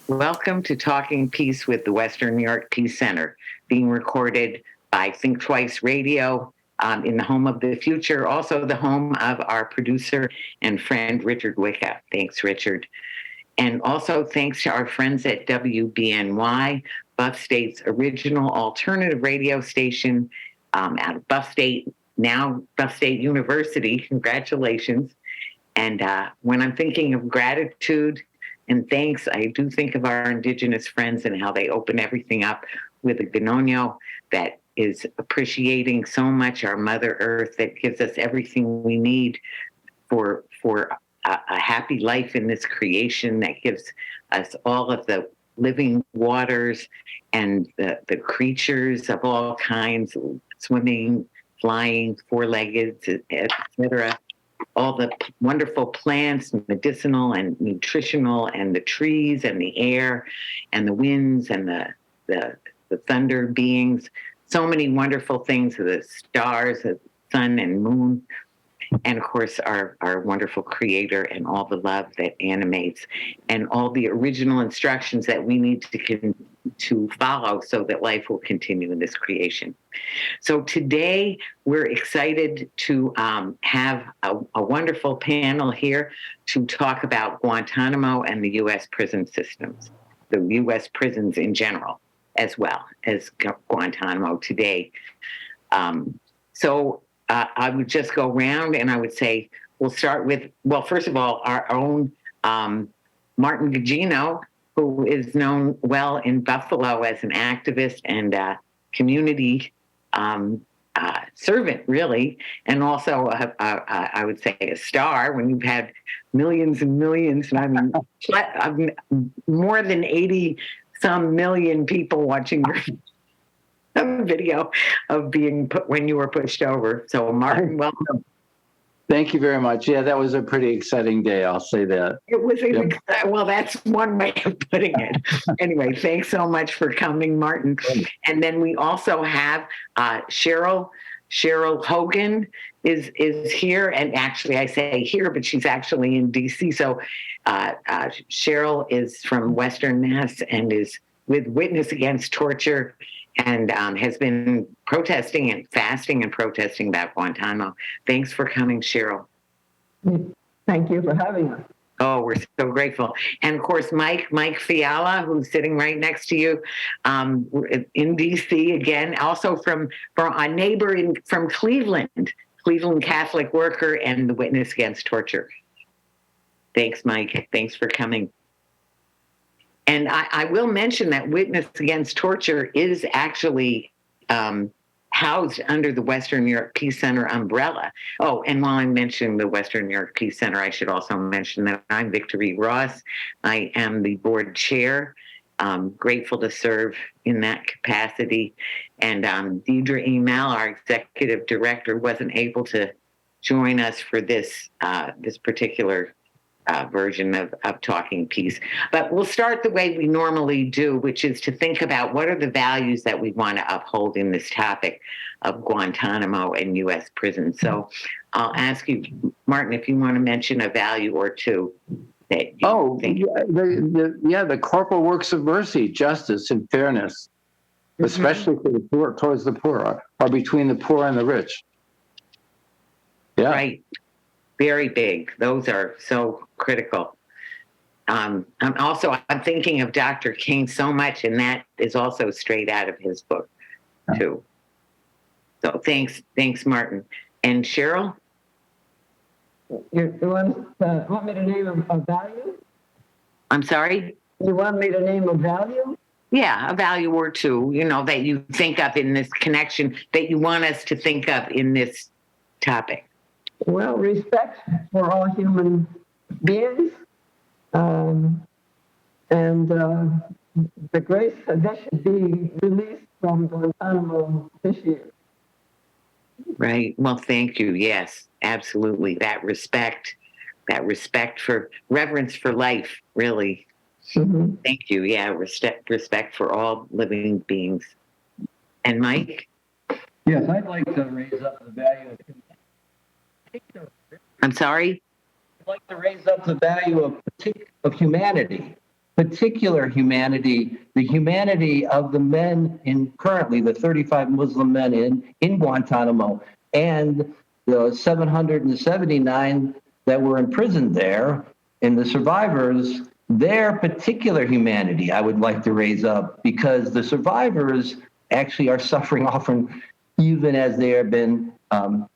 Welcome to Talking Peace with the Western New York Peace Center, being recorded by Think Twice Radio in the home of the future, also the home of our producer and friend, Richard Wicca. Thanks, Richard. And also thanks to our friends at WBNY, Buff State's original alternative radio station out of Buff State, now Buff State University. Congratulations. And when I'm thinking of gratitude and thanks, I do think of our Indigenous friends and how they open everything up with a Gugino that is appreciating so much our Mother Earth, that gives us everything we need for a happy life in this creation, that gives us all of the living waters and the creatures of all kinds, swimming, flying, four-legged, etc. All the wonderful plants, medicinal and nutritional, and the trees and the air and the winds and the thunder beings. So many wonderful things, the stars, the sun and moon, and of course our wonderful creator and all the love that animates, and all the original instructions that we need to follow so that life will continue in this creation. So today we're excited to have a wonderful panel here to talk about Guantanamo and the U.S. prison systems, the U.S. prisons in general, as well as Guantanamo today. I would just go around and I would say, we'll start with, well, first of all, our own Martin Gugino, who is known well in Buffalo as an activist and community servant, really, and also, I would say, a star when you've had millions and millions, and I mean, more than 80-some million people watching your video of being put when you were pushed over. So, Martin, welcome. Thank you very much. Yeah, that was a pretty exciting day, I'll say that. It was, well, that's one way of putting it. Anyway, thanks so much for coming, Martin. And then we also have Sherrill Hogen is here. And actually, I say here, but she's actually in D.C. So Sherrill is from Western Mass and is with Witness Against Torture, and has been protesting and fasting and protesting about Guantanamo. Thanks for coming, Sherrill. Thank you for having us. Oh, we're so grateful. And of course, Mike Fiala, who's sitting right next to you, in D.C. again, also from a neighbor from Cleveland Catholic worker and the Witness Against Torture. Thanks, Mike. Thanks for coming. And I will mention that Witness Against Torture is actually housed under the Western New York Peace Center umbrella. Oh, and while I'm mentioning the Western New York Peace Center, I should also mention that I'm Victory Ross. I am the board chair. Grateful to serve in that capacity. And Deidre Email, our executive director, wasn't able to join us for this particular version of Talking Peace. But we'll start the way we normally do, which is to think about what are the values that we want to uphold in this topic of Guantanamo and U.S. prisons. So I'll ask you, Martin, if you want to mention a value or two that you think. The corporal works of mercy, justice, and fairness, especially for the poor, towards the poor, or between the poor and the rich. Yeah. Right. Very big. Those are so critical. I'm thinking of Dr. King so much, and that is also straight out of his book, too. So thanks, Martin. And Sherrill? You want me to name a value? I'm sorry? You want me to name a value? Yeah, a value or two, that you think of in this connection, that you want us to think of in this topic. Well, respect for all human beings, and the grace that they should be released from Guantanamo this year. Right. Well, thank you. Yes, absolutely. That respect for reverence for life, really. Mm-hmm. Thank you. Yeah, respect for all living beings. And Mike? Yes, I'd like to raise up the value of humanity. I'm sorry? I'd like to raise up the value of humanity. particular humanity, the humanity of the men currently the 35 Muslim men in Guantanamo, and the 779 that were imprisoned there, and the survivors, their particular humanity I would like to raise up, because the survivors actually are suffering often, even as they have been,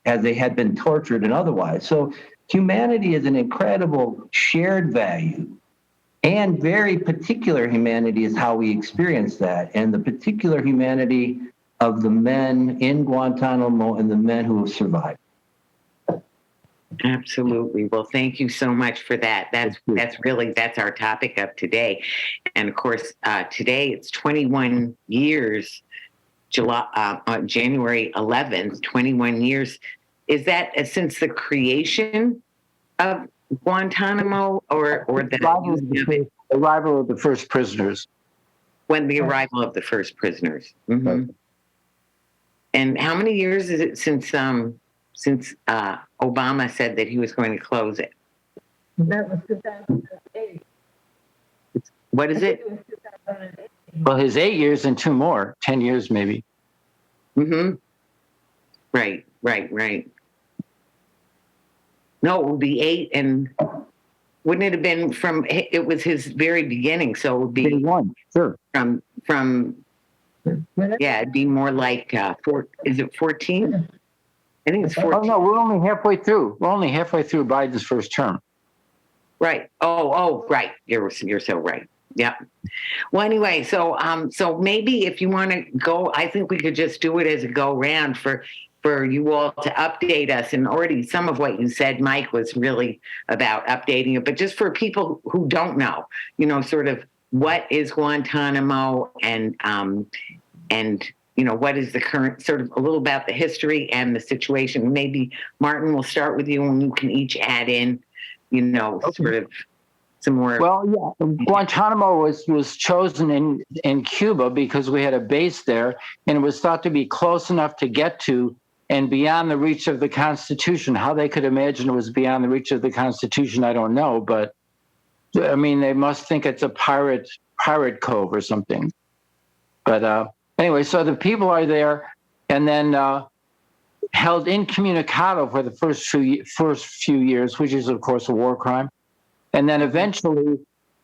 as they had been tortured and otherwise. So humanity is an incredible shared value, and very particular humanity is how we experience that. And the particular humanity of the men in Guantanamo and the men who have survived. Absolutely. Well, thank you so much for that. That's our topic of today. And of course, today it's 21 years, January 11th, 21 years. Is that since the creation of Guantanamo or the arrival of the first prisoners? When the arrival of the first prisoners. Mm-hmm. Right. And how many years is it since Obama said that he was going to close it? That was 2008. What is it? Well, his 8 years and 2 more, 10 years maybe. Mm-hmm. Right. No, it would be 8, and wouldn't it have been from? It was his very beginning, so it would be 1. Sure. From. Yeah, it'd be more like is it 14? I think it's 14. Oh no, we're only halfway through. We're only halfway through Biden's first term. Right. Oh, right. You're so right. Yeah. Well, anyway, so maybe if you want to go, I think we could just do it as a go round for you all to update us. And already some of what you said, Mike, was really about updating it. But just for people who don't know, sort of what is Guantanamo and what is the current, sort of a little about the history and the situation. Maybe Martin, we'll start with you, and you can each add in, sort of some more. Well, yeah, Guantanamo was chosen in Cuba because we had a base there, and it was thought to be close enough to get to and beyond the reach of the Constitution. How they could imagine it was beyond the reach of the Constitution, I don't know. But I mean, they must think it's a pirate cove or something. But anyway, so the people are there, and then held incommunicado for the first few years, which is of course a war crime, and then eventually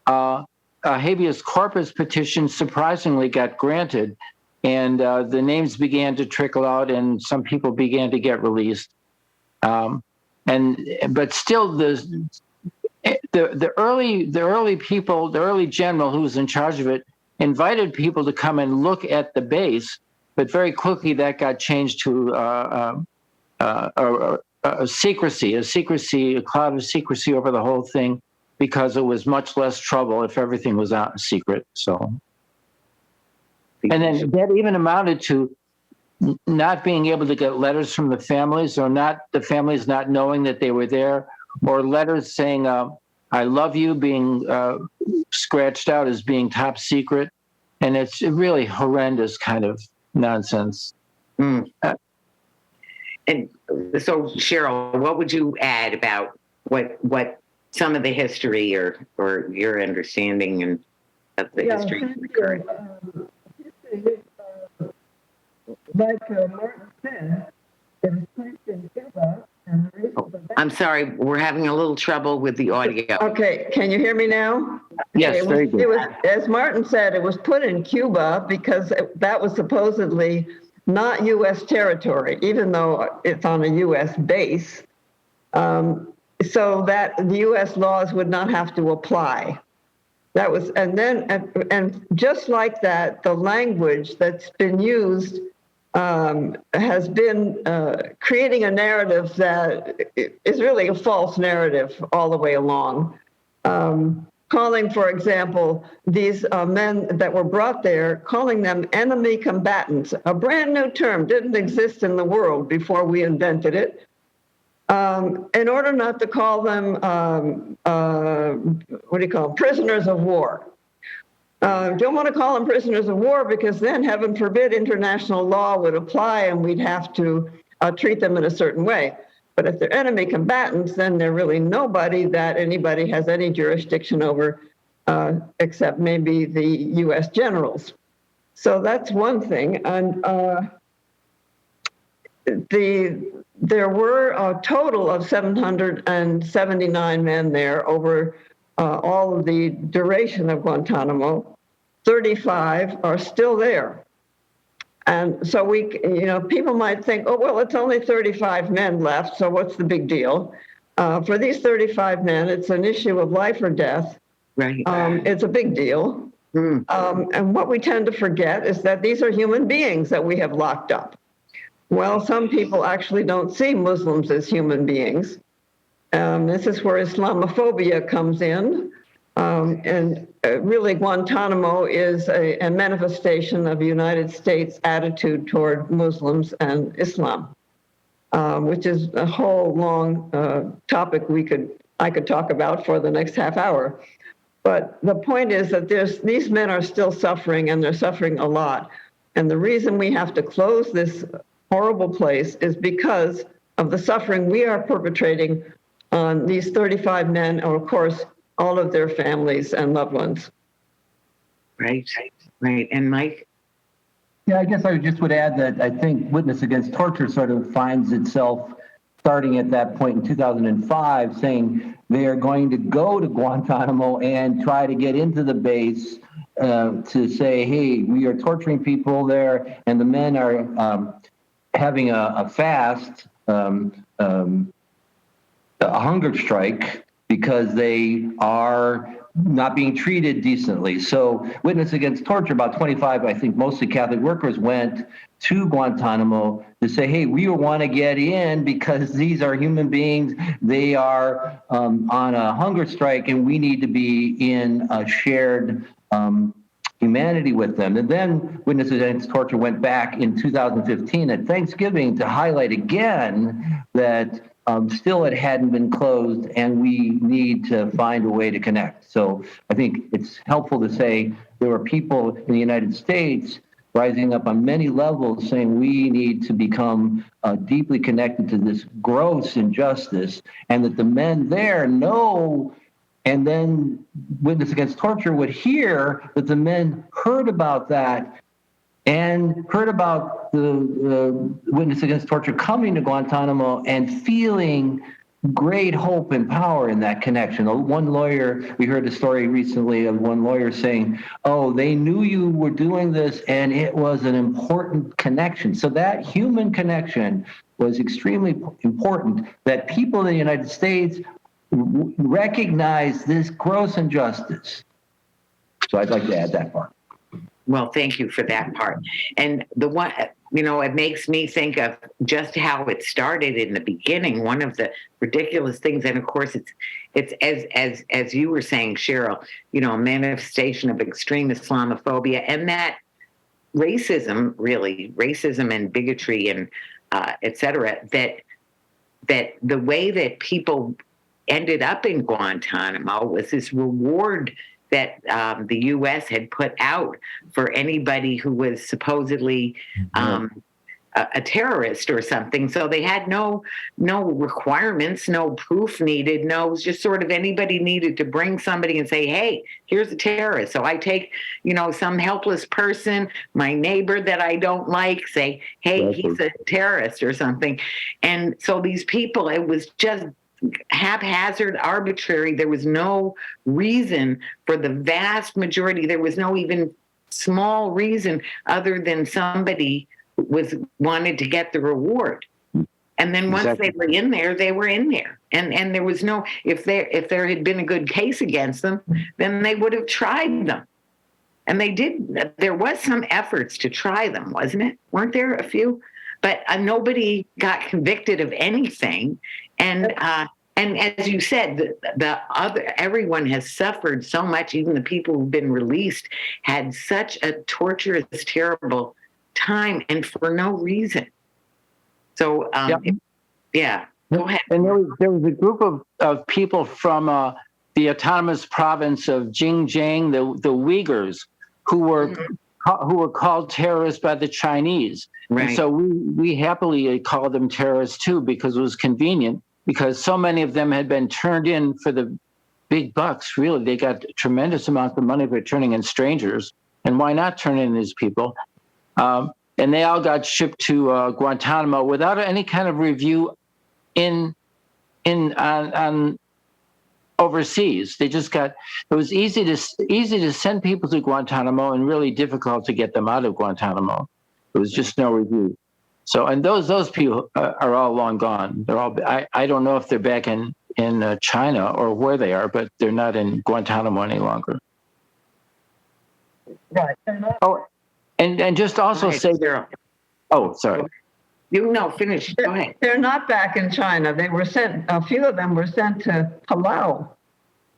a habeas corpus petition surprisingly got granted, and the names began to trickle out, and some people began to get released. But still, the early people, the early general who was in charge of it, invited people to come and look at the base, but very quickly that got changed to a cloud of secrecy over the whole thing, because it was much less trouble if everything was out in secret. So, and then that even amounted to not being able to get letters from the families, or the families not knowing that they were there, or letters saying, I love you being scratched out as being top secret. And it's really horrendous kind of nonsense. And so, Sherrill, what would you add about what some of the history or your understanding and of the history of the current? Like Martin said, it was placed in Cuba. I'm sorry, we're having a little trouble with the audio. Okay, can you hear me now? Yes, very good. It was, as Martin said, it was put in Cuba because that was supposedly not U.S. territory, even though it's on a U.S. base, so that the U.S. laws would not have to apply. That was, and just like that, the language that's been used has been creating a narrative that is really a false narrative all the way along. Calling, for example, these men that were brought there, calling them enemy combatants, a brand new term, didn't exist in the world before we invented it, in order not to call them, prisoners of war. Don't want to call them prisoners of war because then, heaven forbid, international law would apply and we'd have to treat them in a certain way. But if they're enemy combatants, then they're really nobody that anybody has any jurisdiction over. except maybe the U.S. generals. So that's one thing. And there were a total of 779 men there over all of the duration of Guantanamo. 35 are still there. And so people might think, oh, well, it's only 35 men left, so what's the big deal? For these 35 men, it's an issue of life or death. Right. It's a big deal. And what we tend to forget is that these are human beings that we have locked up. Well, some people actually don't see Muslims as human beings. This is where Islamophobia comes in. And really, Guantanamo is a manifestation of the United States' attitude toward Muslims and Islam, which is a whole long topic I could talk about for the next half hour. But the point is that these men are still suffering, and they're suffering a lot. And the reason we have to close this horrible place is because of the suffering we are perpetrating on these 35 men, and of course, all of their families and loved ones. Right. And Mike? Yeah, I guess I just would add that I think Witness Against Torture sort of finds itself starting at that point in 2005, saying they are going to go to Guantanamo and try to get into the base to say, hey, we are torturing people there, and the men are having a fast, a hunger strike, because they are not being treated decently. So Witness Against Torture, about 25, I think mostly Catholic workers, went to Guantanamo to say, hey, we want to get in because these are human beings. They are on a hunger strike, and we need to be in a shared humanity with them. And then Witness Against Torture went back in 2015 at Thanksgiving to highlight again that still it hadn't been closed, and we need to find a way to connect. So I think it's helpful to say there were people in the United States rising up on many levels saying we need to become deeply connected to this gross injustice, and that the men there know. And then Witness Against Torture would hear that the men heard about that and heard about the Witness Against Torture coming to Guantanamo and feeling great hope and power in that connection. One lawyer, we heard a story recently of one lawyer saying, oh, they knew you were doing this and it was an important connection. So that human connection was extremely important, that people in the United States recognize this gross injustice. So I'd like to add that part. Well, thank you for that part. And the one, it makes me think of just how it started in the beginning. One of the ridiculous things, and of course, it's as you were saying, Sherrill, a manifestation of extreme Islamophobia, and that racism and bigotry and et cetera, that the way that people ended up in Guantanamo was this reward that the U.S. had put out for anybody who was supposedly a terrorist or something. So they had no requirements, no proof needed, it was just sort of anybody needed to bring somebody and say, hey, here's a terrorist. So I take, some helpless person, my neighbor that I don't like, say, hey, he's a terrorist or something. And so these people, it was just haphazard, arbitrary. There was no reason for the vast majority. There was no even small reason other than somebody wanted to get the reward. And then once they were in there, they were in there. And there was no, if there had been a good case against them, then they would have tried them. And they did. There was some efforts to try them, wasn't it? Weren't there a few? But nobody got convicted of anything. And as you said, everyone has suffered so much. Even the people who've been released had such a torturous, terrible time, and for no reason. So, go ahead. And there was a group of people from the autonomous province of Xinjiang, the Uyghurs, who were called terrorists by the Chinese. Right. And so we happily called them terrorists too, because it was convenient, because so many of them had been turned in for the big bucks, really. They got tremendous amounts of money for turning in strangers. And why not turn in these people? And they all got shipped to Guantanamo without any kind of review on overseas. They just got, it was easy to send people to Guantanamo and really difficult to get them out of Guantanamo. There was just no review. So, and those people are all long gone. They're all, I don't know if they're back in China or where they are, but they're not in Guantanamo any longer. Right. Oh, and just also say there. Oh, sorry. Finish. Go ahead. They're not back in China. They were sent. A few of them were sent to Palau,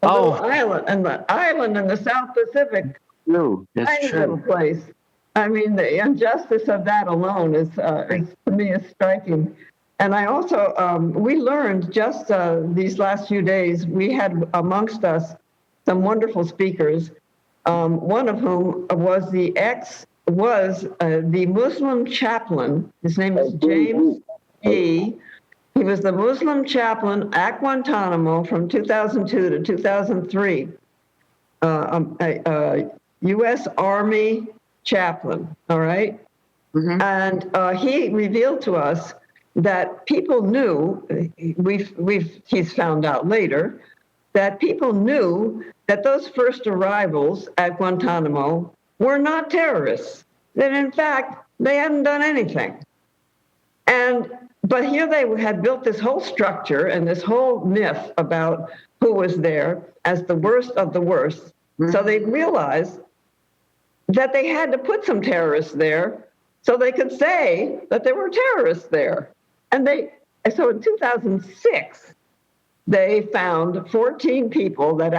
a little island, and the island in the South Pacific. True. That's Tiny true. little place. I mean, the injustice of that alone is to me, is striking. And I also, we learned just these last few days, we had amongst us some wonderful speakers, one of whom was the Muslim chaplain. His name is James E. He was the Muslim chaplain at Guantanamo from 2002 to 2003, U.S. Army chaplain, all right? Mm-hmm. And he revealed to us that people knew, he's found out later, that people knew that those first arrivals at Guantanamo were not terrorists, that in fact, they hadn't done anything. But here they had built this whole structure and this whole myth about who was there as the worst of the worst. Mm-hmm. So they realized that they had to put some terrorists there so they could say that there were terrorists there. So in 2006, they found 14 people that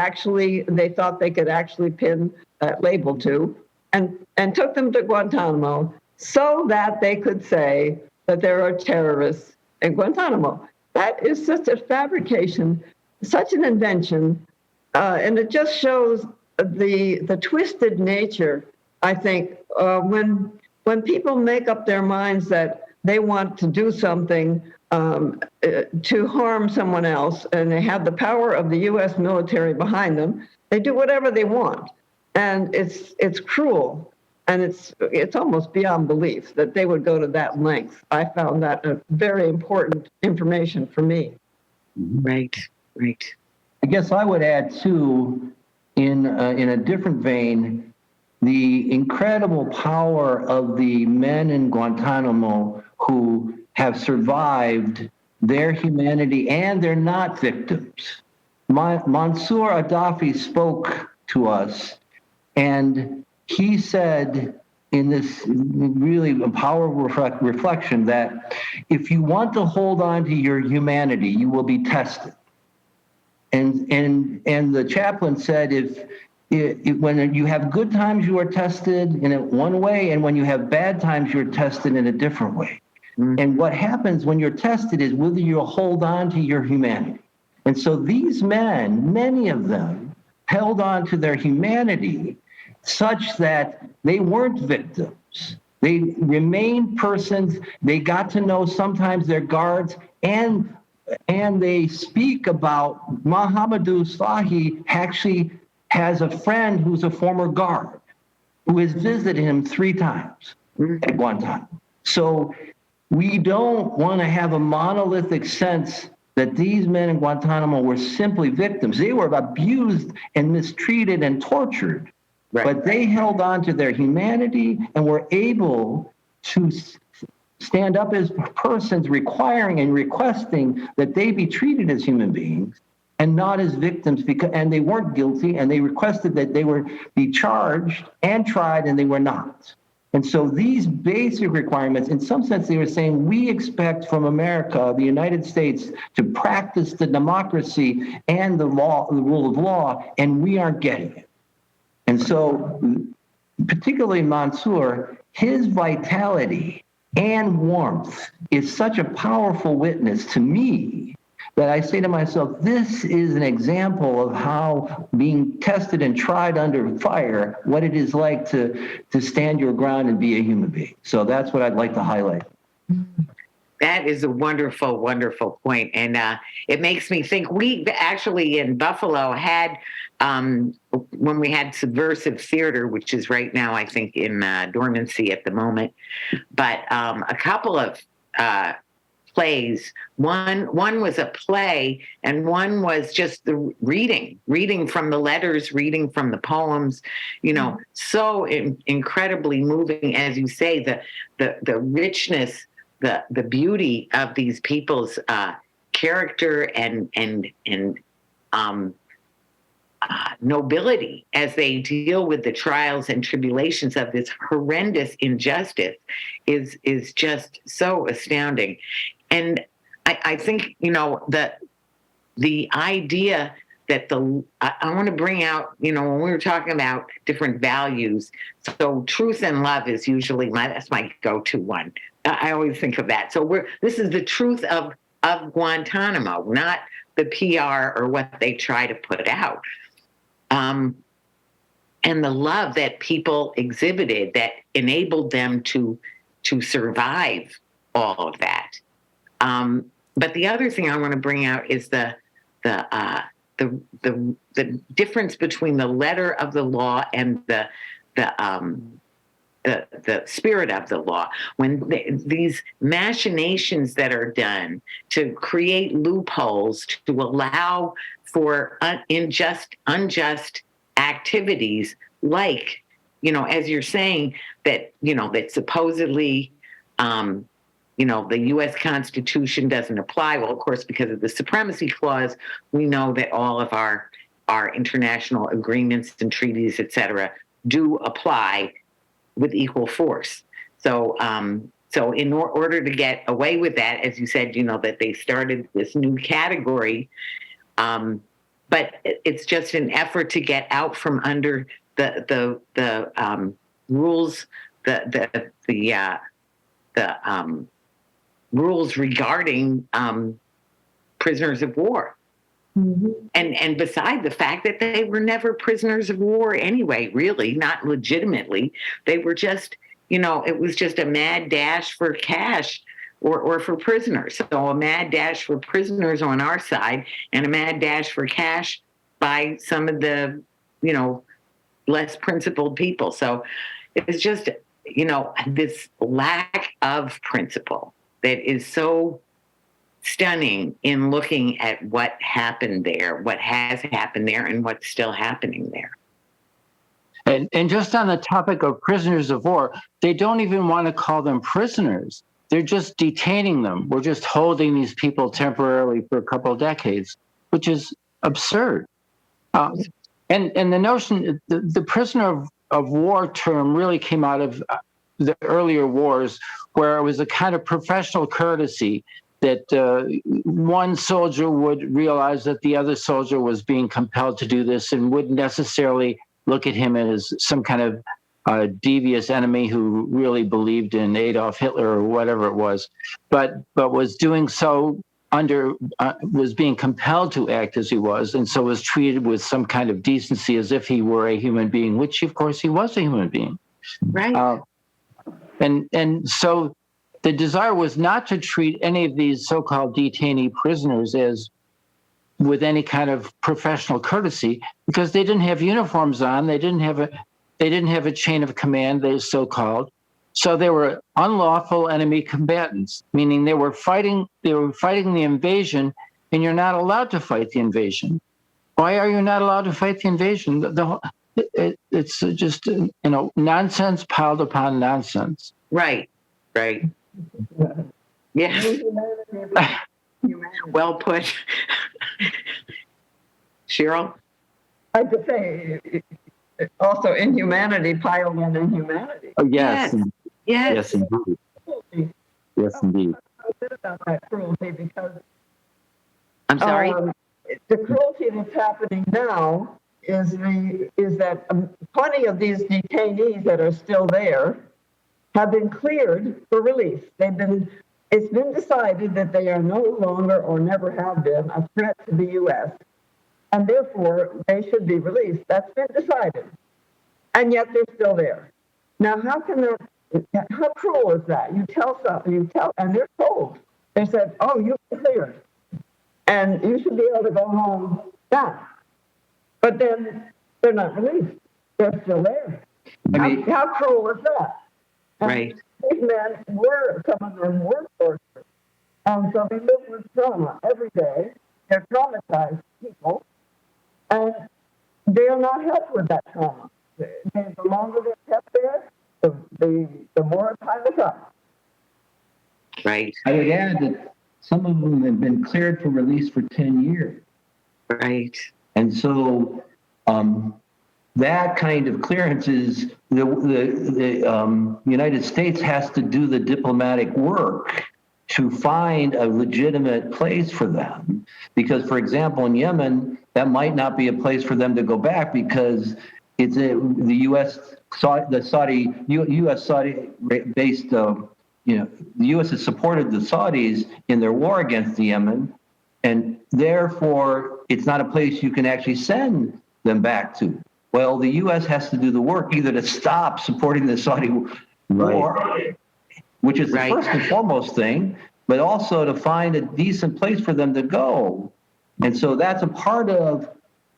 they thought they could actually pin that label to, and took them to Guantanamo so that they could say that there are terrorists in Guantanamo. That is such a fabrication, such an invention, and it just shows the twisted nature. I think when people make up their minds that they want to do something to harm someone else, and they have the power of the U.S. military behind them, they do whatever they want, and it's cruel, and it's almost beyond belief that they would go to that length. I found that a very important information for me. Right. I guess I would add too, in a different vein, the incredible power of the men in Guantanamo who have survived their humanity, and they're not victims. Mansour Gaddafi spoke to us, and he said in this really powerful reflection that if you want to hold on to your humanity, you will be tested. And the chaplain said, when you have good times, you are tested in one way, and when you have bad times, you're tested in a different way. Mm-hmm. And what happens when you're tested is whether you'll hold on to your humanity. And so these men, many of them, held on to their humanity such that they weren't victims. They remained persons. They got to know sometimes their guards, and they speak about Mahamadou Slahi actually has a friend who's a former guard who has visited him 3 times at Guantanamo. So we don't want to have a monolithic sense that these men in Guantanamo were simply victims. They were abused and mistreated and tortured, right. But they held on to their humanity and were able to stand up as persons requiring and requesting that they be treated as human beings and not as victims, and they weren't guilty, and they requested that they be charged and tried, and they were not. And so these basic requirements, in some sense, they were saying, we expect from America, the United States, to practice the democracy and the law, the rule of law, and we aren't getting it. And so, particularly Mansour, his vitality and warmth is such a powerful witness to me that I say to myself, this is an example of how being tested and tried under fire, what it is like to stand your ground and be a human being. So that's what I'd like to highlight. That is a wonderful, wonderful point. And it makes me think we actually in Buffalo had, when we had Subversive Theater, which is right now, I think, in dormancy at the moment, but a couple of plays. One was a play, and one was just the reading from the letters, reading from the poems. So incredibly moving, as you say, the richness, the beauty of these people's character and nobility as they deal with the trials and tribulations of this horrendous injustice is just so astounding. And I think, the idea that I want to bring out, when we were talking about different values, so truth and love is usually that's my go-to one. I always think of that. So this is the truth of Guantanamo, not the PR or what they try to put out. And the love that people exhibited that enabled them to survive all of that. But the other thing I want to bring out is the difference between the letter of the law and the spirit of the law. When these machinations that are done to create loopholes to allow for unjust activities, like, as you're saying, that supposedly, the U.S. Constitution doesn't apply. Well, of course, because of the Supremacy Clause, we know that all of our international agreements and treaties, et cetera, do apply with equal force. So in order to get away with that, as you said, that they started this new category, but it's just an effort to get out from under the rules, the rules regarding prisoners of war. Mm-hmm. And beside the fact that they were never prisoners of war anyway, really, not legitimately. They were just, it was just a mad dash for cash or for prisoners. So a mad dash for prisoners on our side and a mad dash for cash by some of the, less principled people. So it's just, this lack of principle that is so stunning in looking at what happened there, what has happened there, and what's still happening there. And just on the topic of prisoners of war, they don't even want to call them prisoners. They're just detaining them. We're just holding these people temporarily for a couple of decades, which is absurd. And the notion, the prisoner of war term really came out of the earlier wars, where it was a kind of professional courtesy that one soldier would realize that the other soldier was being compelled to do this and wouldn't necessarily look at him as some kind of devious enemy who really believed in Adolf Hitler or whatever it was, but was doing so was being compelled to act as he was, and so was treated with some kind of decency as if he were a human being, which of course he was a human being. Right. And so the desire was not to treat any of these so-called detainee prisoners as with any kind of professional courtesy, because they didn't have uniforms on, they didn't have a chain of command, they so-called. So they were unlawful enemy combatants, meaning they were fighting the invasion, and you're not allowed to fight the invasion. Why are you not allowed to fight the invasion? It's just nonsense piled upon nonsense. Right. Yeah. Well put. Sherrill? I'd just say also inhumanity piled on inhumanity. Oh, yes. Yes. Yes, indeed. Yes, indeed. A bit about that cruelty because I'm sorry? The cruelty that's happening now is that plenty of these detainees that are still there have been cleared for release. It's been decided that they are no longer or never have been a threat to the U.S., and therefore they should be released. That's been decided. And yet they're still there. Now, how cruel is that? You tell, and they're told, They said, oh, you're cleared, and you should be able to go home now. But then they're not released. They're still there. I mean, How cruel is that? And Right. these men some of them were tortured. So they live with trauma every day. They're traumatized people, and they're not helped with that trauma. The longer they're kept there, the more time is up. Right. I would add that some of them have been cleared for release for 10 years. Right. And so that kind of clearance is the United States has to do the diplomatic work to find a legitimate place for them. Because, for example, in Yemen, that might not be a place for them to go back because it's the U.S. Saudi based. The U.S. has supported the Saudis in their war against Yemen, and therefore it's not a place you can actually send them back to. Well, the U.S. has to do the work either to stop supporting the Saudi war, which is the first and foremost thing, but also to find a decent place for them to go. And so that's a part of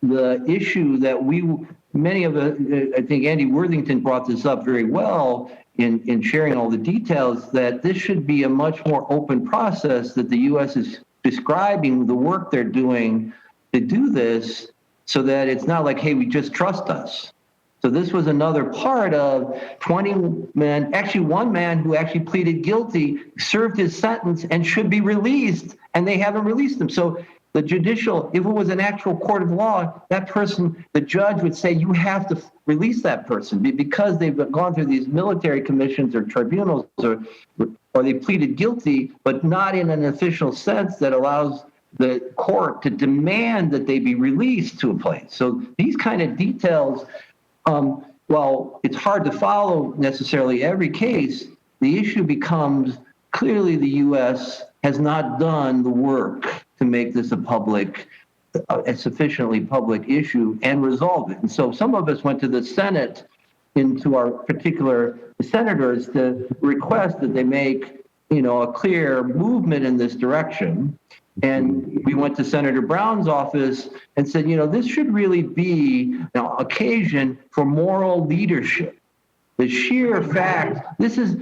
the issue that I think Andy Worthington brought this up very well in sharing all the details, that this should be a much more open process, that the U.S. is describing the work they're doing to do this so that it's not like, hey, we just trust us. So this was another part of 20 men, actually one man who actually pleaded guilty, served his sentence and should be released, and they haven't released him. So the judicial, if it was an actual court of law, that person, the judge would say, you have to release that person because they've gone through these military commissions or tribunals or they pleaded guilty, but not in an official sense that allows the court to demand that they be released to a place. So these kind of details, well, it's hard to follow necessarily every case. The issue becomes clearly the U.S. has not done the work to make this a sufficiently public issue and resolve it. And so some of us went to the Senate, into our particular senators, to request that they make, a clear movement in this direction. And we went to Senator Brown's office and said, this should really be an occasion for moral leadership. The sheer fact, this is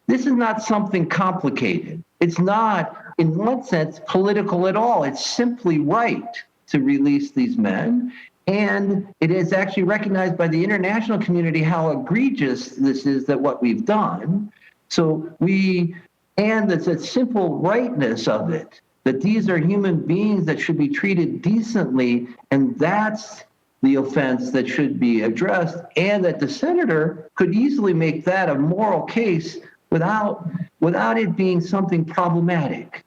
not something complicated. It's not, in one sense, political at all. It's simply right to release these men. And it is actually recognized by the international community how egregious this is, that what we've done. So and it's a simple rightness of it, that these are human beings that should be treated decently, and that's the offense that should be addressed, and that the senator could easily make that a moral case without it being something problematic.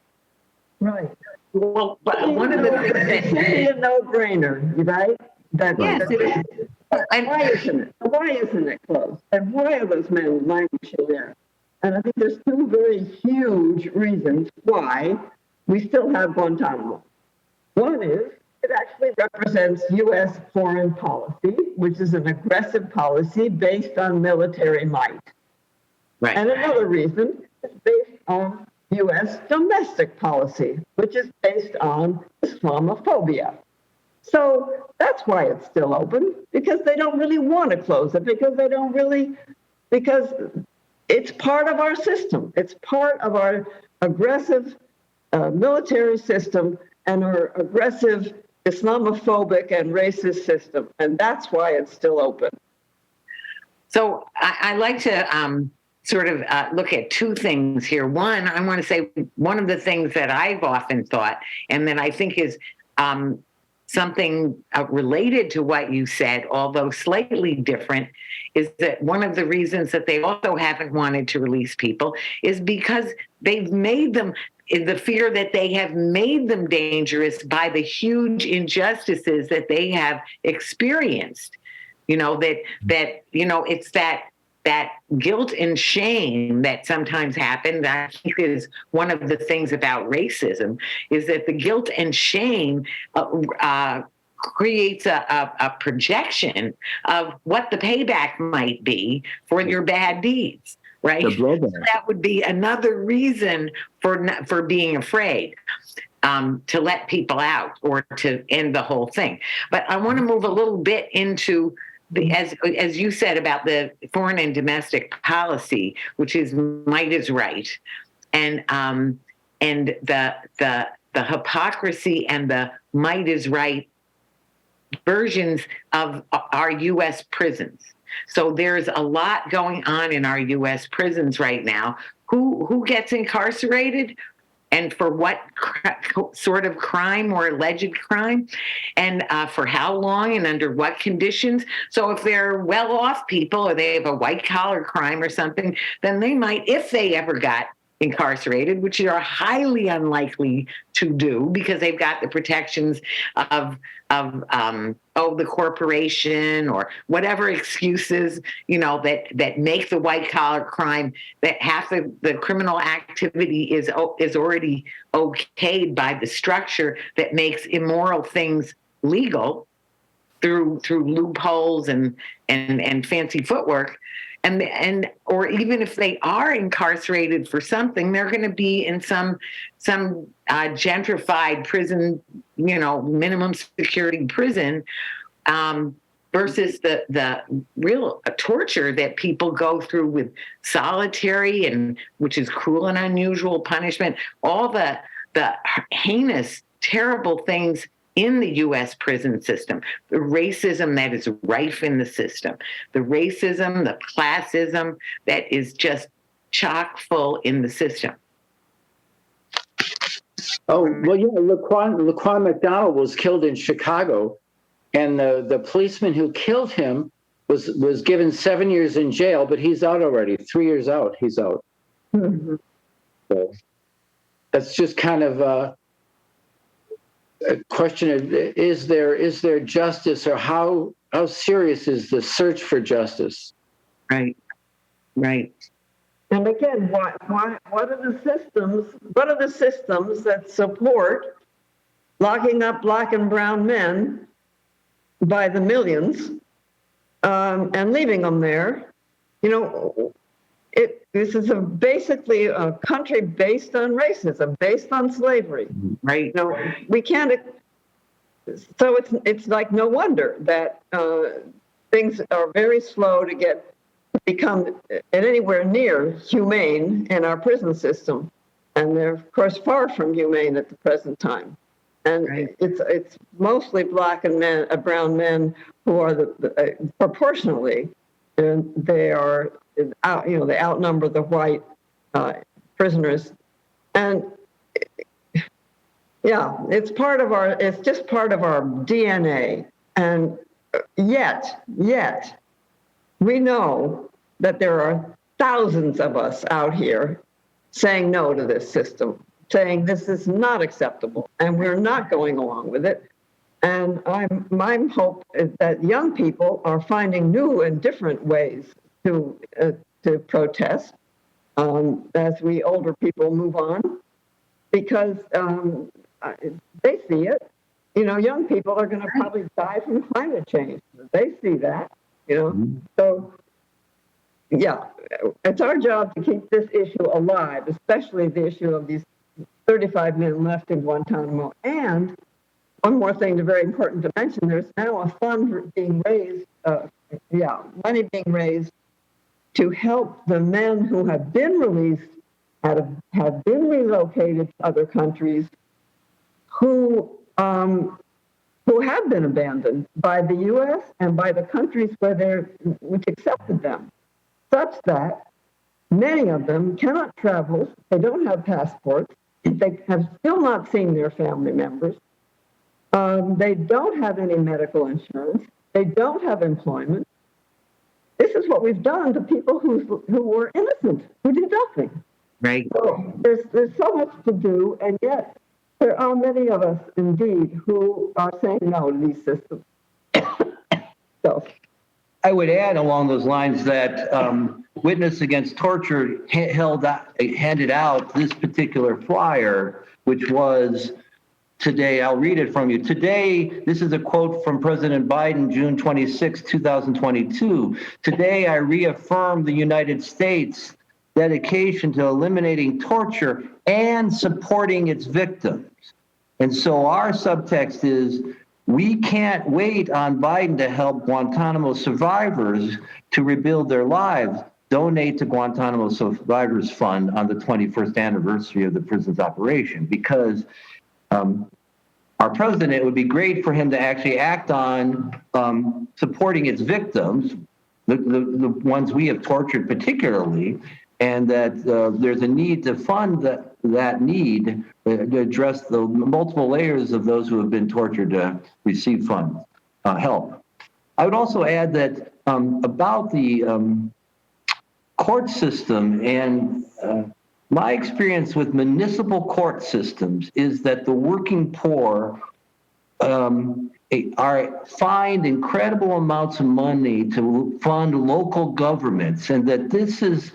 Right. Well, but one of the things it's a no-brainer, right? Yes, it is. Why isn't it closed? And why are those men languishing there? And I think there's two very huge reasons why we still have Guantanamo. One is it actually represents U.S. foreign policy, which is an aggressive policy based on military might. Right. And another reason is based on U.S. domestic policy, which is based on Islamophobia. So that's why it's still open, because they don't really want to close it, because it's part of our system. It's part of our aggressive military system and our aggressive Islamophobic and racist system. And that's why it's still open. So I like to sort of look at two things here. One, I want to say one of the things that I've often thought, and that I think is something related to what you said, although slightly different, is that one of the reasons that they also haven't wanted to release people is because they've made them, the fear that they have made them dangerous by the huge injustices that they have experienced. It's that guilt and shame that sometimes happen. I think is one of the things about racism, is that the guilt and shame creates a projection of what the payback might be for your bad deeds. right? The blowback. So that would be another reason for being afraid, to let people out or to end the whole thing. But I want to move a little bit into as you said about the foreign and domestic policy, which is might is right, and the hypocrisy and the might is right versions of our U.S. prisons. So there's a lot going on in our U.S. prisons right now. Who gets incarcerated? And for what sort of crime or alleged crime, and for how long and under what conditions. So if they're well-off people or they have a white-collar crime or something, then they might, if they ever got incarcerated, which are highly unlikely to do because they've got the protections of the corporation or whatever excuses, that make the white collar crime, that half of the criminal activity is already okayed by the structure that makes immoral things legal through loopholes and fancy footwork. And or even if they are incarcerated for something, they're going to be in some gentrified prison, minimum security prison, versus the real torture that people go through with solitary, and which is cruel and unusual punishment. All the heinous, terrible things in the U.S. prison system, the racism that is rife in the system, the racism, the classism that is just chock full in the system. Oh, well, Laquan McDonald was killed in Chicago, and the policeman who killed him was given 7 years in jail, but he's out already. 3 years out, he's out. Mm-hmm. So that's just kind of a question of is there justice, or how serious is the search for justice? Right. And again, what are the systems? What are the systems that support locking up black and brown men by the millions and leaving them there? This is basically a country based on racism, based on slavery. Right. We can't. So it's like no wonder that things are very slow to become anywhere near humane in our prison system, and they're of course far from humane at the present time. And right. It's mostly black and brown men who are proportionally, and they are they outnumber the white prisoners, and it's just part of our DNA. And yet we know that there are thousands of us out here saying no to this system, saying this is not acceptable, and we're not going along with it. And my hope is that young people are finding new and different ways to protest as we older people move on, because they see it. Young people are going to probably die from climate change. They see that. So it's our job to keep this issue alive, especially the issue of these 35 men left in Guantanamo. And one more thing, very important to mention, there's now a fund being raised, money being raised to help the men who have been released, have been relocated to other countries, who have been abandoned by the U.S. and by the countries which accepted them, such that many of them cannot travel, they don't have passports, they have still not seen their family members, they don't have any medical insurance, they don't have employment. This is what we've done to people who were innocent, who did nothing. Right. So there's so much to do, and yet there are many of us indeed who are saying no to these systems. So I would add along those lines that Witness Against Torture handed out this particular flyer, which was today. I'll read it from you. Today, this is a quote from President Biden, June 26, 2022. Today, I reaffirm the United States dedication to eliminating torture and supporting its victims. And so our subtext is, we can't wait on Biden to help Guantanamo survivors to rebuild their lives. Donate to Guantanamo Survivors Fund on the 21st anniversary of the prison's operation, because our president, it would be great for him to actually act on supporting its victims, the ones we have tortured particularly, and that there's a need to fund that need to address the multiple layers of those who have been tortured to receive funds, help. I would also add that about the court system, and my experience with municipal court systems is that the working poor find incredible amounts of money to fund local governments, and that this is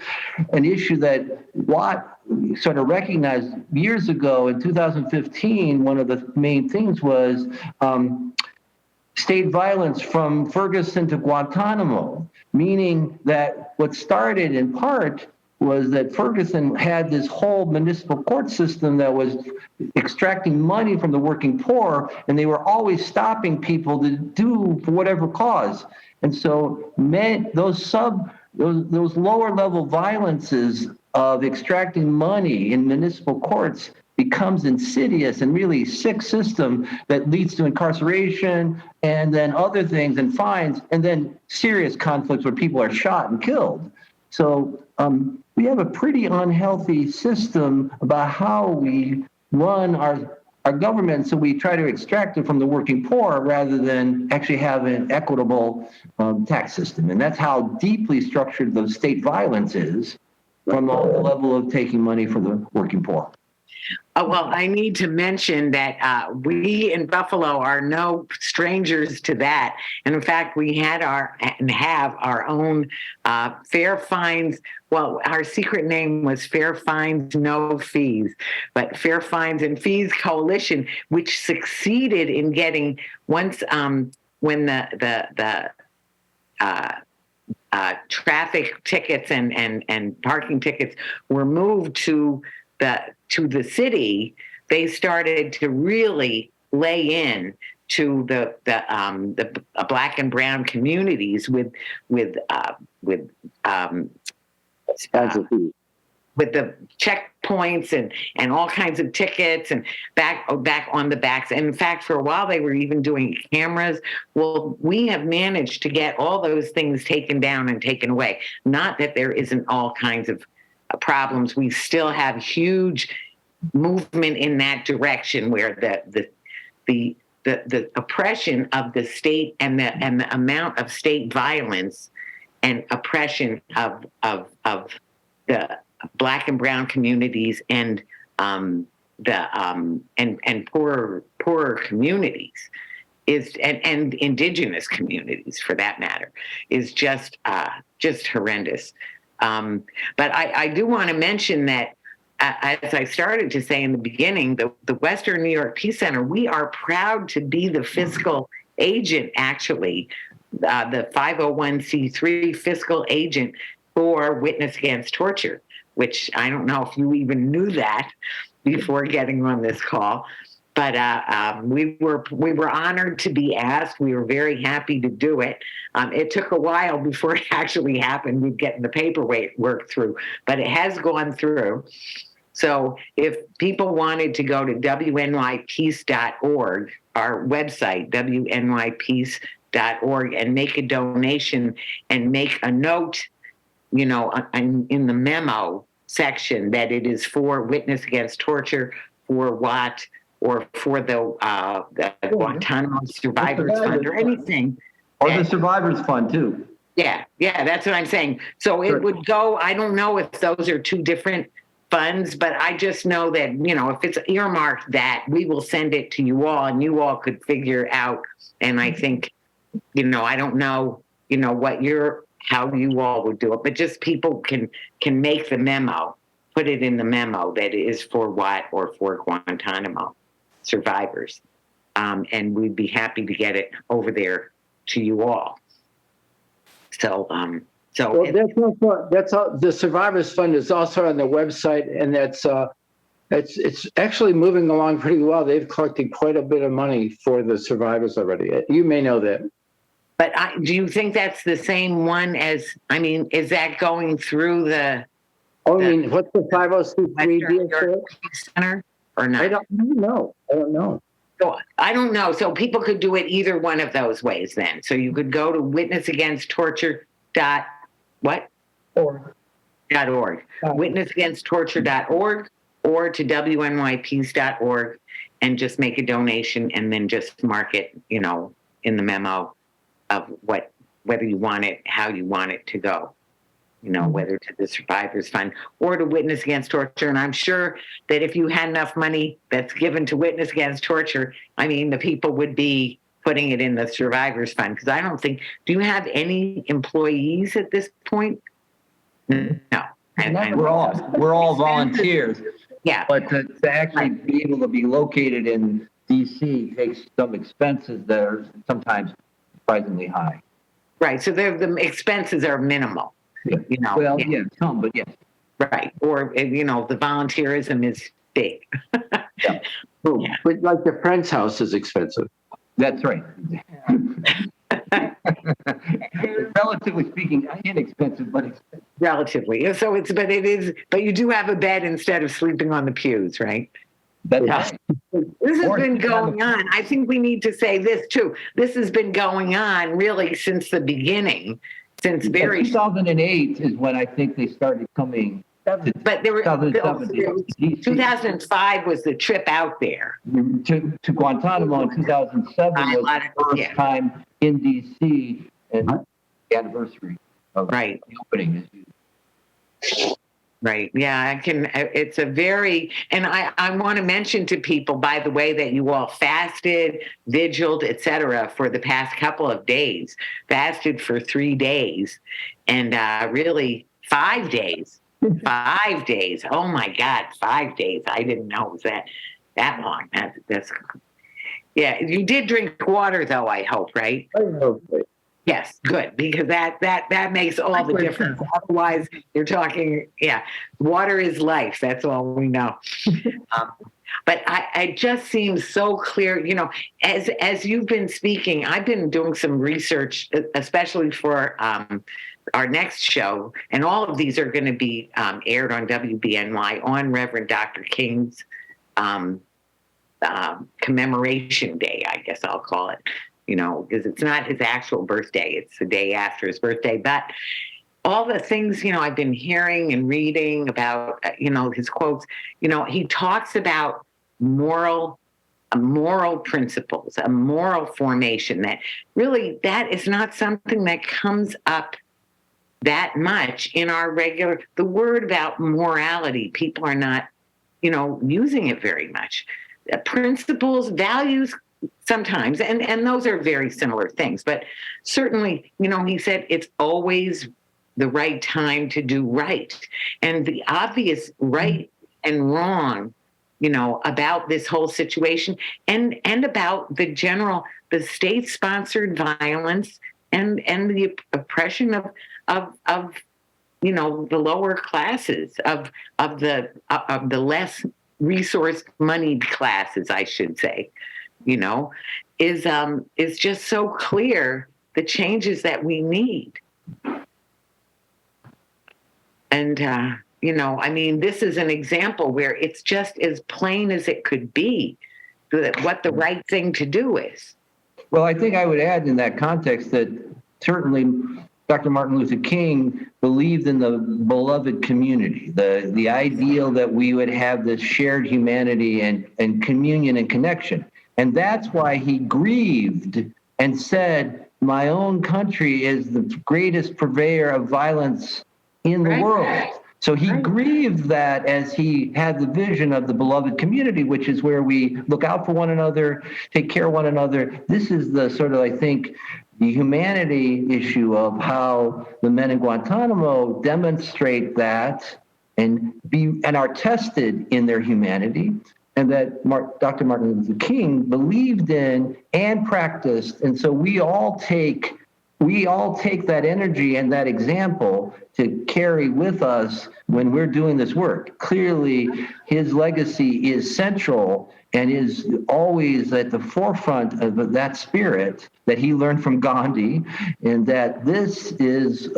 an issue that Watt sort of recognized years ago. In 2015, one of the main things was state violence from Ferguson to Guantanamo, meaning that what started in part was that Ferguson had this whole municipal court system that was extracting money from the working poor, and they were always stopping people to do for whatever cause. And so those lower level violences of extracting money in municipal courts becomes insidious and really sick system that leads to incarceration and then other things and fines and then serious conflicts where people are shot and killed. So we have a pretty unhealthy system about how we run our government. So we try to extract it from the working poor rather than actually have an equitable tax system. And that's how deeply structured the state violence is from the level of taking money from the working poor. Well, I need to mention that we in Buffalo are no strangers to that. And in fact, we have our own fair fines. Well, our secret name was Fair Fines, No Fees, but Fair Fines and Fees Coalition, which succeeded in getting once when the traffic tickets and parking tickets were moved to the city, they started to really lay in to the black and brown communities with the checkpoints and all kinds of tickets and back on the backs. And in fact, for a while they were even doing cameras. Well, we have managed to get all those things taken down and taken away. Not that there isn't all kinds of problems. We still have huge movement in that direction where the oppression of the state and the amount of state violence and oppression of the black and brown communities and poorer communities and indigenous communities for that matter is just horrendous. But I do want to mention that, as I started to say in the beginning, the Western New York Peace Center, we are proud to be the fiscal agent, actually, the 501c3 fiscal agent for Witness Against Torture, which I don't know if you even knew that before getting on this call. But we were honored to be asked. We were very happy to do it. It took a while before it actually happened. We're getting the paperwork through, but it has gone through. So if people wanted to go to WNYPeace.org, our website, WNYPeace.org, and make a donation and make a note, in the memo section that it is for Witness Against Torture, for what, or for the Guantanamo Survivors Fund or anything. Or the Survivors Fund, too. Yeah, that's what I'm saying. So it would go, I don't know if those are two different funds, but I just know that, if it's earmarked that, we will send it to you all and you all could figure out. And I think, I don't know, how you all would do it, but just people can make the memo, put it in the memo that it is for what or for Guantanamo survivors. And we'd be happy to get it over there to you all. So So Well, that's all. The Survivors Fund is also on the website, and it's actually moving along pretty well. They've collected quite a bit of money for the survivors already. You may know that. but do you think that's the same one as, I mean, is that going through the Oh, I mean, what's the 503 Western deal for? New York Peace Center or not? I don't know. So I don't know. So people could do it either one of those ways then. So you could go to witnessagainsttorture.org, witnessagainsttorture.org, or to WNYPs.org and just make a donation and then just mark it, you know, in the memo of whether you want it, how you want it to go. You know, whether to the Survivors Fund or to Witness Against Torture. And I'm sure that if you had enough money that's given to Witness Against Torture, I mean, the people would be putting it in the Survivors Fund. Because I don't think, do you have any employees at this point? No. We're all volunteers. Yeah. But to actually be able to be located in DC takes some expenses that are sometimes surprisingly high. Right. So the expenses are minimal. Yeah. You know, Well, yeah, some, but yes. right. Or, you know, the volunteerism is big. Yeah. Yeah. But like the Friend's house is expensive. That's right. Relatively speaking, inexpensive, but expensive. Relatively. So but you do have a bed instead of sleeping on the pews, right? That's Yeah. right. This has Or been if you have going on. I think we need to say this too. This has been going on really since the beginning, since very. 2008 is when I think they started coming. But there were 2005 was the trip out there to Guantanamo in 2007 was the first time in DC and the anniversary of right. the opening. Right. Yeah, it's a very, and I want to mention to people, by the way, that you all fasted, vigiled, etc. for the past couple of days, fasted for 3 days and really 5 days, 5 days. Oh my God, 5 days. I didn't know it was that long. That's, yeah. You did drink water though, I hope, right? Yes, good, because that makes all the difference. Otherwise, you're talking, water is life. That's all we know. But it just seems so clear, you know, as you've been speaking, I've been doing some research, especially for our next show, and all of these are going to be aired on WBNY on Reverend Dr. King's commemoration day, I guess I'll call it. You know, because it's not his actual birthday. It's the day after his birthday. But all the things, you know, I've been hearing and reading about, you know, his quotes, you know, he talks about moral principles, a moral formation that really, that is not something that comes up that much in our regular, the word about morality, people are not, you know, using it very much. Principles, values, sometimes, and those are very similar things, but certainly, you know, he said it's always the right time to do right. And the obvious right and wrong, you know, about this whole situation and about the state-sponsored violence and the oppression of you know, the lower classes, of the less resource moneyed classes, I should say. You know, is just so clear the changes that we need. And, you know, I mean, this is an example where it's just as plain as it could be what the right thing to do is. Well, I think I would add in that context that certainly Dr. Martin Luther King believed in the beloved community, the ideal that we would have this shared humanity and communion and connection. And that's why he grieved and said, my own country is the greatest purveyor of violence in the world. So he grieved that as he had the vision of the beloved community, which is where we look out for one another, take care of one another. This is the sort of, I think, the humanity issue of how the men in Guantanamo demonstrate that and are tested in their humanity. And that Dr. Martin Luther King believed in and practiced. And so we all take we all take that energy and that example to carry with us when we're doing this work. Clearly, his legacy is central and is always at the forefront of that spirit that he learned from Gandhi, and that this is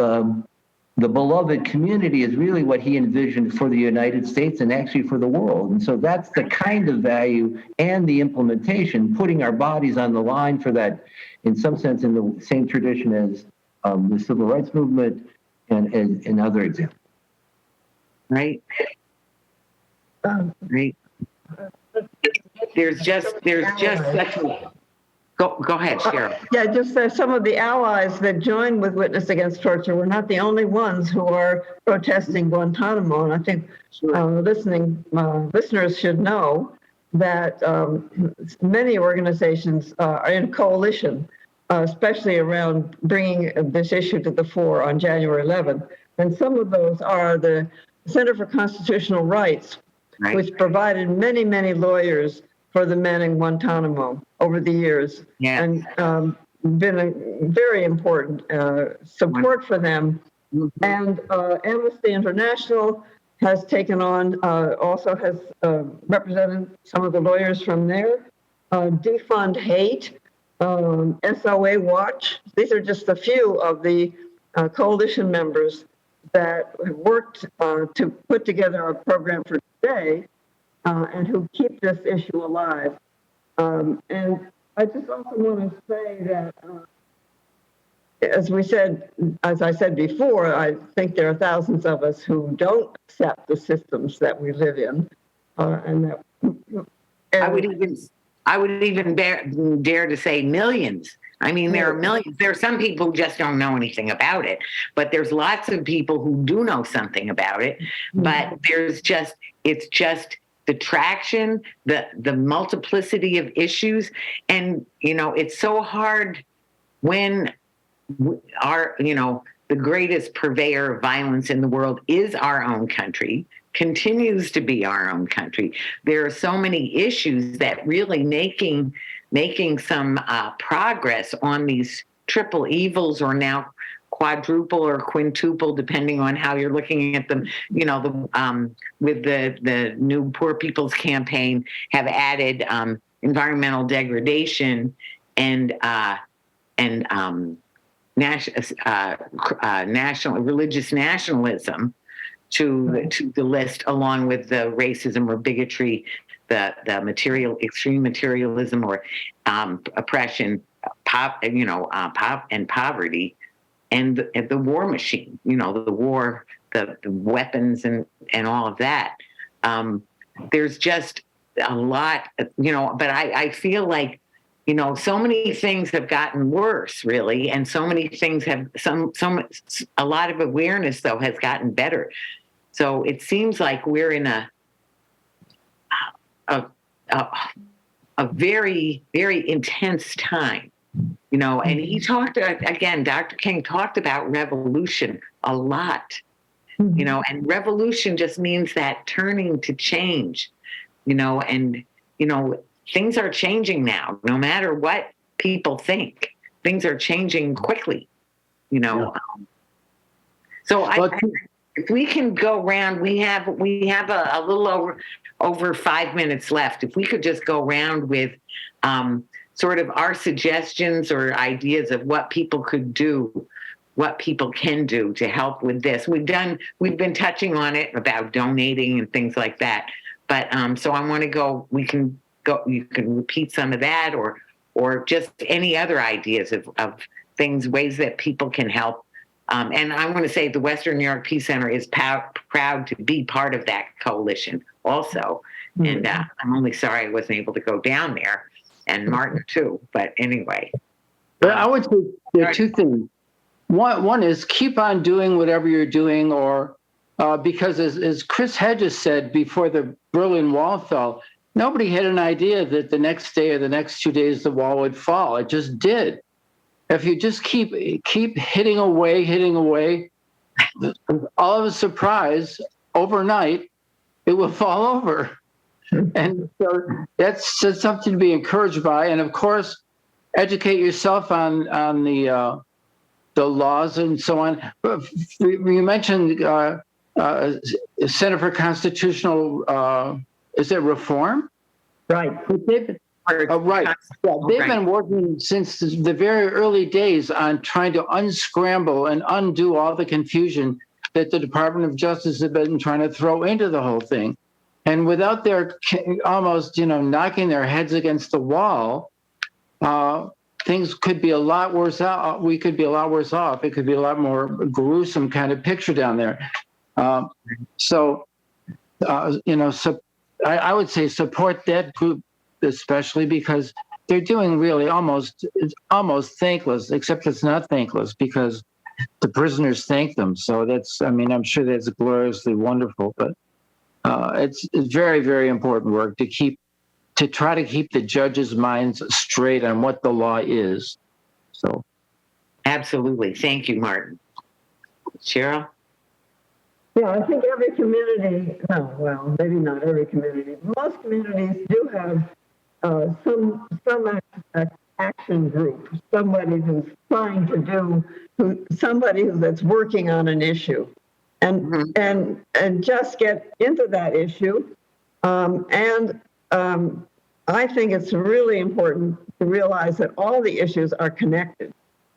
the beloved community is really what he envisioned for the United States and actually for the world. And so that's the kind of value and the implementation, putting our bodies on the line for that, in some sense, in the same tradition as the civil rights movement and other examples. Right. Right. There's just such a, go ahead, Sherrill. Yeah, just some of the allies that joined with Witness Against Torture were not the only ones who are protesting Guantanamo. And I think listeners should know that many organizations are in coalition, especially around bringing this issue to the fore on January 11th. And some of those are the Center for Constitutional Rights, Right. which provided many, many lawyers for the men in Guantanamo over the years, Yeah. and been a very important support for them. Mm-hmm. And Amnesty International has taken on, also has represented some of the lawyers from there. Defund Hate, SOA Watch. These are just a few of the coalition members that worked to put together a program for today, and who keep this issue alive. And I just also want to say that, as I said before, I think there are thousands of us who don't accept the systems that we live in, and I would even dare to say millions. I mean, there are millions. There are some people who just don't know anything about it, but there's lots of people who do know something about it. But it's just the traction, the multiplicity of issues. And, it's so hard when the greatest purveyor of violence in the world is our own country, continues to be our own country. There are so many issues that really making some progress on these triple evils, or now quadruple or quintuple, depending on how you're looking at them. With the new Poor People's Campaign, have added environmental degradation and national religious nationalism to the list, along with the racism or bigotry, the extreme materialism or oppression, and poverty, and the war machine. The war, the weapons, and all of that. There's just a lot, But I feel like, so many things have gotten worse, really, and so many things have a lot of awareness, though, has gotten better. So it seems like we're in a very, very intense time, and he talked again, Dr. King talked about revolution a lot, and revolution just means that turning to change, and, things are changing now, no matter what people think. Things are changing quickly, So if we can go around, we have a little over 5 minutes left. If we could just go around with sort of our suggestions or ideas of what people could do, what people can do to help with this. We've been touching on it about donating and things like that. But so I want to go, you can repeat some of that, or just any other ideas of things, ways that people can help. And I want to say the Western New York Peace Center is proud to be part of that coalition also. And I'm only sorry I wasn't able to go down there, and Martin too. But anyway. But I would say there are two things. One is keep on doing whatever you're doing, or because as Chris Hedges said before the Berlin Wall fell, nobody had an idea that the next day or the next 2 days the wall would fall. It just did. If you just keep hitting away, all of a surprise, overnight, it will fall over. And so that's something to be encouraged by. And of course, educate yourself on the the laws and so on. But you mentioned Center for Constitutional, is it reform? Right. Right. Yeah, they've been working since the very early days on trying to unscramble and undo all the confusion that the Department of Justice has been trying to throw into the whole thing. And without their almost, knocking their heads against the wall, things could be a lot worse out. We could be a lot worse off. It could be a lot more gruesome kind of picture down there. So I would say support that group, especially because they're doing really almost thankless, except it's not thankless because the prisoners thank them. So I'm sure that's gloriously wonderful, but it's very, very important work to try to keep the judges' minds straight on what the law is. So, Absolutely. Thank you, Martin. Sherrill? Yeah, I think every community, well, maybe not every community, most communities do have some action group, somebody who's trying to somebody that's working on an issue, and just get into that issue. I think it's really important to realize that all the issues are connected,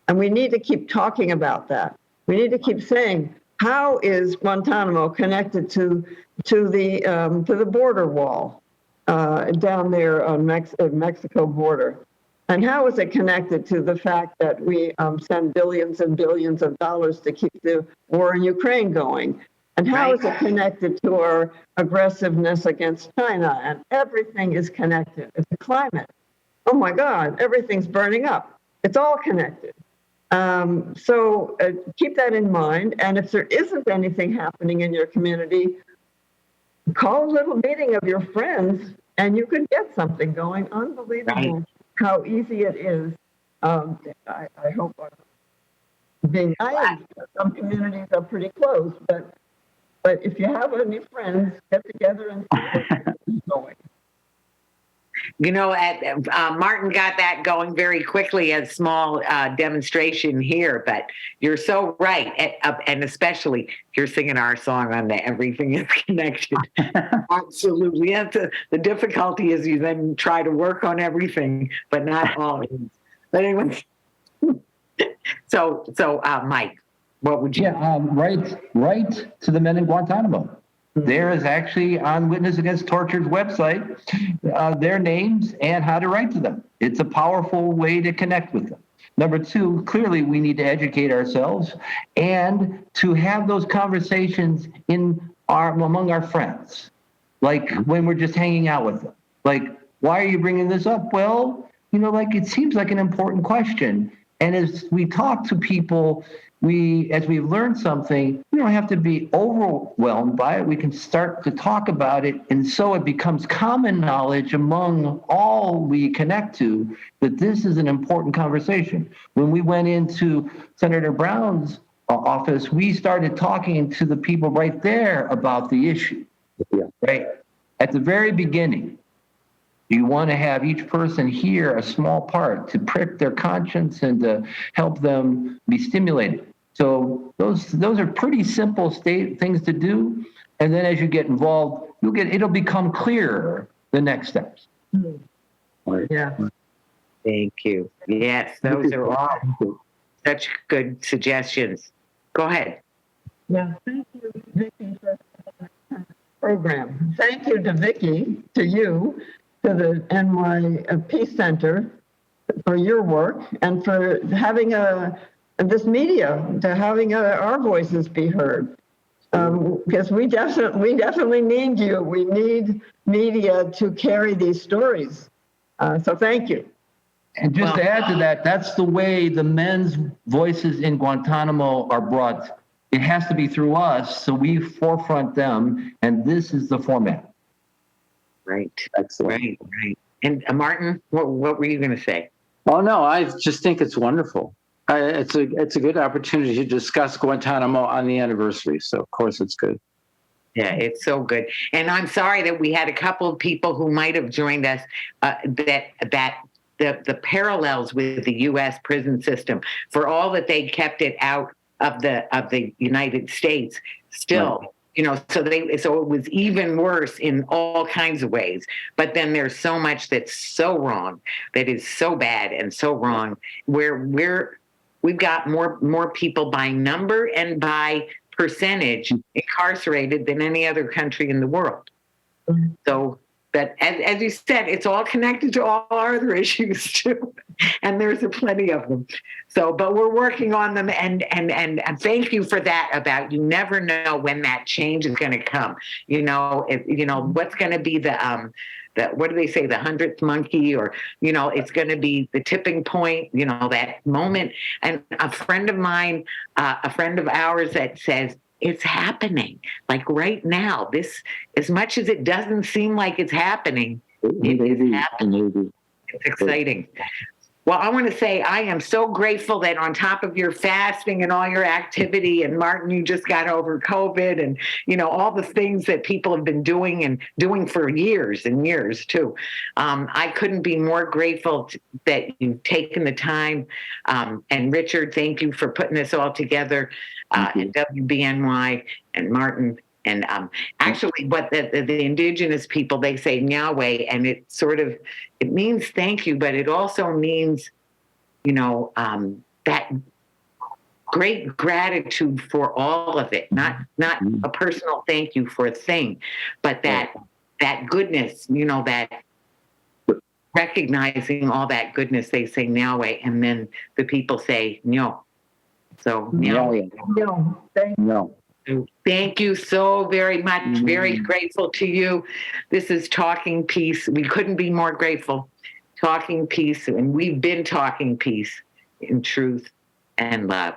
and we need to keep talking about that. We need to keep saying, how is Guantanamo connected to the border wall down there on Mexico border? And how is it connected to the fact that we send billions and billions of dollars to keep the war in Ukraine going? And how is it connected to our aggressiveness against China? And everything is connected. It's the climate. Oh my God, everything's burning up. It's all connected. So keep that in mind. And if there isn't anything happening in your community, call a little meeting of your friends and you could get something going. Unbelievable how easy it is. I hope I'm being naive. Some communities are pretty close, but if you have any friends, get together and see what's going. Martin got that going very quickly, a small demonstration here, but you're so right. And especially if you're singing our song on the Everything is Connected. Absolutely. The difficulty is you then try to work on everything, but not all. But anyway, so Mike, what would you? Yeah, right to the men in Guantanamo. There is actually on Witness Against Torture's website their names and how to write to them. It's a powerful way to connect with them. Number two, clearly we need to educate ourselves and to have those conversations among our friends, like when we're just hanging out with them. Like, why are you bringing this up? Well, it seems like an important question. And as we talk to people, as we've learned something, we don't have to be overwhelmed by it. We can start to talk about it. And so it becomes common knowledge among all we connect to that this is an important conversation. When we went into Senator Brown's office, we started talking to the people right there about the issue, right? At the very beginning, you want to have each person hear a small part to prick their conscience and to help them be stimulated. So those are pretty simple things to do. And then as you get involved, it'll become clearer the next steps. Yeah. Thank you. Yes, those are all such good suggestions. Go ahead. Yeah. Thank you, Vicki, for the program. Thank you to Vicki, to you, to the NYPC Center for your work and for having this media, to having our voices be heard. Because we definitely need you. We need media to carry these stories. So thank you. And just to add to that, that's the way the men's voices in Guantanamo are brought. It has to be through us, so we forefront them, and this is the format. Right. excellent. Right. And Martin, what were you going to say? Oh no, I just think it's wonderful. It's a good opportunity to discuss Guantanamo on the anniversary. So of course it's good. Yeah, it's so good. And I'm sorry that we had a couple of people who might have joined us that the parallels with the U.S. prison system, for all that they kept it out of the United States, still. Right. So it was even worse in all kinds of ways. But then there's so much that's so wrong, that is so bad and so wrong, where we've got more people by number and by percentage incarcerated than any other country in the world. So, but as you said, it's all connected to all our other issues too, and there's plenty of them. So, but we're working on them, and thank you for that. About you never know when that change is going to come. What's going to be the what do they say, the 100th monkey, or it's going to be the tipping point. That moment. And a friend of mine, a friend of ours, that says, it's happening, like right now. This, as much as it doesn't seem like it's happening, it is happening. It's exciting. Well, I want to say I am so grateful that on top of your fasting and all your activity, and Martin, you just got over COVID, and all the things that people have been doing and doing for years and years too. I couldn't be more grateful that you've taken the time. And Richard, thank you for putting this all together. And WBNY and Martin, and actually what the indigenous people, they say Nyahweh, and it means thank you, but it also means that great gratitude for all of it, not a personal thank you for a thing, but that goodness, that recognizing all that goodness. They say Nyahweh, and then the people say Nyo. So thank you so very much. Very grateful to you. This is Talking Peace. We couldn't be more grateful. Talking Peace, and we've been talking peace in truth and love.